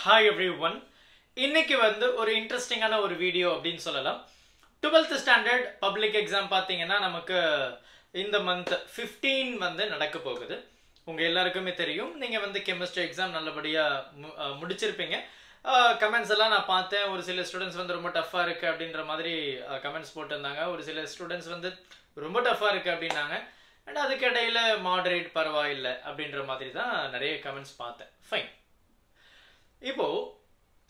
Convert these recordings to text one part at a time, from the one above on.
Hi everyone. இன்னைக்கு வந்து ஒரு இன்ட்ரெஸ்டிங்கான ஒரு வீடியோ அப்படின்னு சொல்லலாம். 12th ஸ்டாண்டர்ட் பப்ளிக் எக்ஸாம் பாத்தீங்கன்னா நமக்கு இந்த மந்த் 15 வந்து நடக்க போகுது. உங்க எல்லாருக்குமே தெரியும். நீங்க வந்து கெமிஸ்ட்ரி எக்ஸாம் நல்லபடியா முடிச்சிருப்பீங்க. கமெண்ட்ஸ் எல்லாம் நான் பார்த்தேன். ஒரு சில ஸ்டூடெண்ட்ஸ் வந்து ரொம்ப டஃப்பா இருக்கு அப்படின்ற மாதிரி கமெண்ட்ஸ் போட்டிருந்தாங்க. ஒரு சில ஸ்டூடெண்ட்ஸ் வந்து ரொம்ப டஃப்பா இருக்கு அப்படின்னாங்க. அண்ட் அதுக்கு இடையில மாடரேட் பரவாயில்லை அப்படின்ற மாதிரி தான் நிறைய கமெண்ட்ஸ் பார்த்தேன். ஃபைன். இப்போ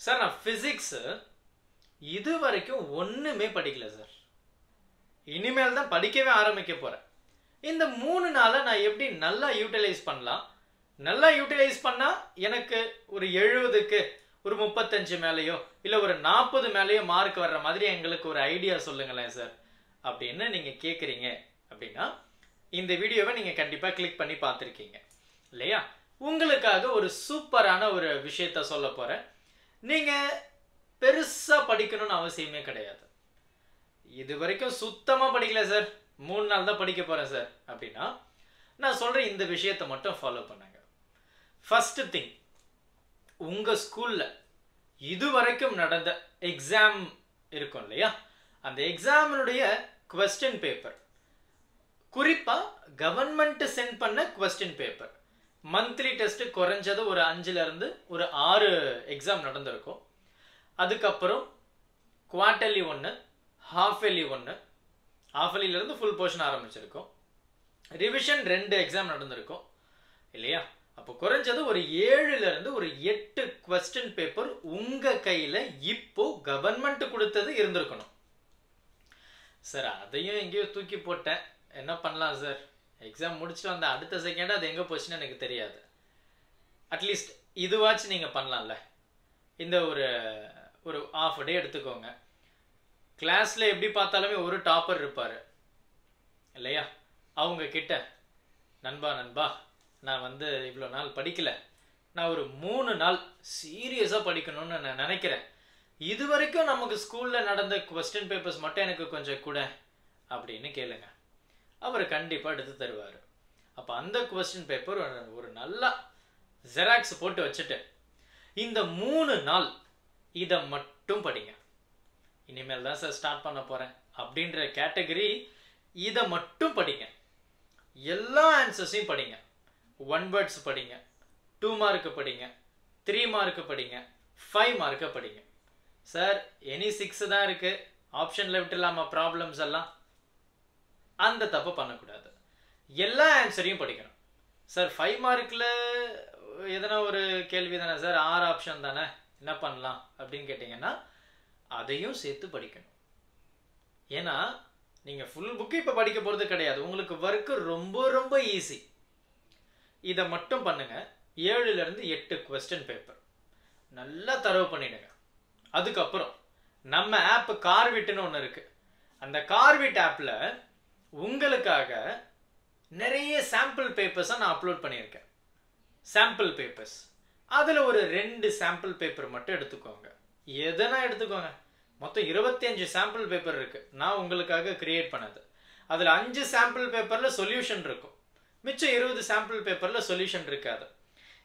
சார் நான் பிசிக்ஸ் இது வரைக்கும் ஒண்ணுமே படிக்கல சார். இனிமேல் தான் படிக்கவே ஆரம்பிக்க போறேன். இந்த 3 நாளை நான் எப்படி நல்லா யூட்டிலைஸ் பண்ணலாம்? நல்லா யூட்டிலைஸ் பண்ணா எனக்கு ஒரு 70க்கு ஒரு 35 மேலேயோ இல்ல ஒரு 40 மேலேயோ மார்க் வர்ற மாதிரி எங்களுக்கு ஒரு ஐடியா சொல்லுங்களேன் சார் அப்படின்னு நீங்க கேக்குறீங்க அப்படின்னா இந்த வீடியோவை நீங்க கண்டிப்பா கிளிக் பண்ணி பார்த்திருக்கீங்க இல்லையா? உங்களுக்காக ஒரு சூப்பரான ஒரு விஷயத்த சொல்ல போறேன். நீங்க பெருசா படிக்கணும்னு அவசியமே கிடையாது. இது வரைக்கும் சுத்தமா படிக்கல சார், 3 நாள் தான் படிக்க போறேன் சார் அப்படின்னா நான் சொல்ற இந்த விஷயத்தை மட்டும் ஃபாலோ பண்ணுங்க. ஃபர்ஸ்ட் திங், உங்க ஸ்கூல்ல இது வரைக்கும் நடந்த எக்ஸாம் இருக்கும் இல்லையா? அந்த எக்ஸாமினுடைய क्वेश्चन பேப்பர், குறிப்பா கவர்மெண்ட் சென்ட் பண்ண क्वेश्चन பேப்பர், மந்த்லி டெஸ்ட் குறைஞ்சது ஒரு 5ல இருந்து ஒரு 6 எக்ஸாம் நடந்திருக்கும். அதுக்கப்புறம் குவார்டர்லி 1, ஹாஃப் இயர்லி 1, ஹாஃப் இயர்லில இருந்து ஃபுல் போர்ஷன் ஆரம்பிச்சிருக்கும். ரிவிஷன் 2 எக்ஸாம் நடந்திருக்கும் இல்லையா? அப்போ குறைஞ்சது ஒரு 7ல இருந்து ஒரு 8 क्वेश्चन பேப்பர் உங்க கையில இப்போ கவர்மெண்ட் கொடுத்தது இருந்திருக்கணும். சார் அதையும் எங்கேயோ தூக்கி போட்டேன், என்ன பண்ணலாம் சார்? எக்ஸாம் முடிச்சுட்டு வந்த அடுத்த செகண்ட் அது எங்கே போச்சுன்னு எனக்கு தெரியாது. அட்லீஸ்ட் இதுவாச்சும் நீங்கள் பண்ணலாம்ல. இந்த ஒரு ஹாஃப் டே எடுத்துக்கோங்க. கிளாஸில் எப்படி பார்த்தாலுமே ஒரு டாப்பர் இருப்பார் இல்லையா? அவங்க கிட்ட நண்பா நான் வந்து இவ்வளோ நாள் படிக்கல, நான் ஒரு 3 நாள் சீரியஸாக படிக்கணும்னு நான் நினைக்கிறேன். இது வரைக்கும் நமக்கு ஸ்கூலில் நடந்த क्वेश्चन பேப்பர்ஸ் மட்டும் எனக்கு கொஞ்சம் கூட அப்படின்னு கேளுங்க. அவர் கண்டிப்பாக எடுத்து தருவார். அப்போ அந்த क्वेश्चन பேப்பர் ஒரு நல்லா ஜெராக்ஸ் போட்டு வச்சுட்டு இந்த 3 நாள் இதை மட்டும் படிங்க. இனிமேல் தான் சார் ஸ்டார்ட் பண்ண போகிறேன் அப்படின்ற கேட்டகரி இதை மட்டும் படிங்க. எல்லா ஆன்சர்ஸையும் படிங்க. 1 வேர்ட்ஸ் படிங்க, 2 மார்க்கு படிங்க, 3 மார்க்கு படிங்க, 5 மார்க்கு படிங்க. சார் எனி 6 தான் இருக்கு, ஆப்ஷனில் விட்டுலாமா ப்ராப்ளம்ஸ் எல்லாம்? அந்த தப்பு பண்ணக்கூடாது. எல்லா ஆன்சரையும் படிக்கணும். சார் 5 மார்க்கில் எதனா ஒரு கேள்வி தானே சார், 6 ஆப்ஷன் தானே, என்ன பண்ணலாம் அப்படின்னு கேட்டிங்கன்னா அதையும் சேர்த்து படிக்கணும். ஏன்னா நீங்கள் ஃபுல் புக்கு இப்போ படிக்க போகிறது கிடையாது. உங்களுக்கு ஒர்க்கு ரொம்ப ரொம்ப ஈஸி. இதை மட்டும் பண்ணுங்க. 7ல இருந்து 8 क्वेश्चन பேப்பர் நல்லா தரவு பண்ணிடுங்க. அதுக்கப்புறம் நம்ம ஆப் கார்விட்னு ஒன்று இருக்கு. அந்த கார்விட் ஆப்பில் உங்களுக்காக நிறைய சாம்பிள் பேப்பர்ஸை நான் அப்லோட் பண்ணியிருக்கேன். சாம்பிள் பேப்பர்ஸ் அதில் ஒரு 2 சாம்பிள் பேப்பர் மட்டும் எடுத்துக்கோங்க. எதனா எடுத்துக்கோங்க. மொத்தம் 25 சாம்பிள் பேப்பர் இருக்கு நான் உங்களுக்காக கிரியேட் பண்ணது. அதில் 5 சாம்பிள் பேப்பரில் சொல்யூஷன் இருக்கும், மிச்சம் 20 சாம்பிள் பேப்பரில் சொல்யூஷன் இருக்காது.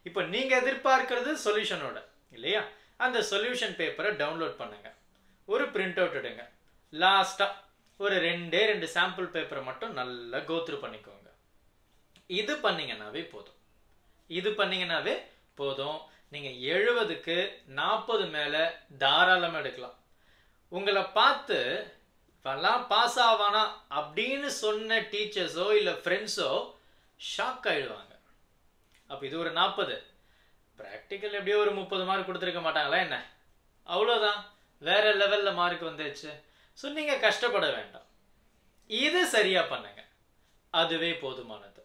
இப்போ நீங்கள் எதிர்பார்க்கறது சொல்யூஷனோட இல்லையா? அந்த சொல்யூஷன் பேப்பரை டவுன்லோட் பண்ணுங்க, ஒரு பிரிண்ட் அவுட் எடுங்க. லாஸ்ட்டாக ஒரு 2 சாம்பிள் பேப்பரை மட்டும் நல்லா கோத்ரூ பண்ணிக்கோங்க. இது பண்ணீங்கன்னாவே போதும். நீங்கள் 70க்கு 40 மேலே தாராளமாக எடுக்கலாம். உங்களை பார்த்து இப்பெல்லாம் பாஸ் ஆவானா அப்படின்னு சொன்ன டீச்சர்ஸோ இல்லை ஃப்ரெண்ட்ஸோ ஷாக் ஆகிடுவாங்க. அப்போ இது ஒரு 40, ப்ராக்டிக்கல் எப்படியோ ஒரு 30 மார்க் கொடுத்துருக்க மாட்டாங்களா என்ன? அவ்வளோதான், வேற லெவலில் மார்க் வந்துடுச்சு. ஸோ நீங்கள் கஷ்டப்பட வேண்டாம். இது சரியாக பண்ணுங்க, அதுவே போதுமானது.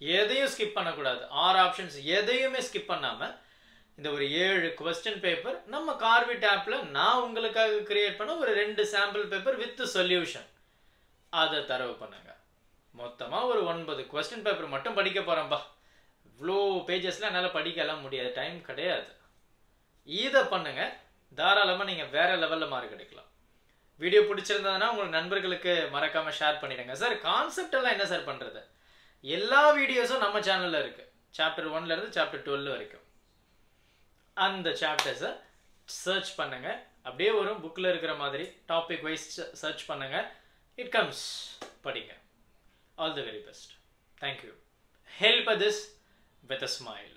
எதையும் ஸ்கிப் பண்ணக்கூடாது. 6 ஆப்ஷன்ஸ் எதையுமே ஸ்கிப் பண்ணாமல் இந்த ஒரு 7 क्वेश्चन பேப்பர் நம்ம கார்விட் ஆப்பில் நான் உங்களுக்காக கிரியேட் பண்ண ஒரு 2 சாம்பிள் பேப்பர் வித் சொல்யூஷன் அதை தரவு பண்ணுங்க. மொத்தமாக ஒரு 9 क्वेश्चन பேப்பர் மட்டும் படிக்க போகிறேன்பா. இவ்வளோ பேஜஸ்லாம் என்னால் படிக்கலாம் முடியாது, டைம் கிடையாது. இதை பண்ணுங்க, தாராளமாக நீங்கள் வேற லெவலில் மார்க் எடுக்கலாம். வீடியோ பிடிச்சிருந்ததுன்னா உங்கள் நண்பர்களுக்கு மறக்காம ஷேர் பண்ணிடுங்க. சார் கான்செப்ட் எல்லாம் என்ன சார் பண்ணுறது? எல்லா வீடியோஸும் நம்ம சேனலில் இருக்கு, சாப்டர் 1ல இருந்து சாப்டர் 12 வரைக்கும். அந்த சாப்டர்ஸை சர்ச் பண்ணுங்க. அப்படியே வரும் புக்கில் இருக்கிற மாதிரி டாபிக் வைஸ் சர்ச் பண்ணுங்க. இட் கம்ஸ், படிங்க. All the very best. Thank you. Help this with a smile.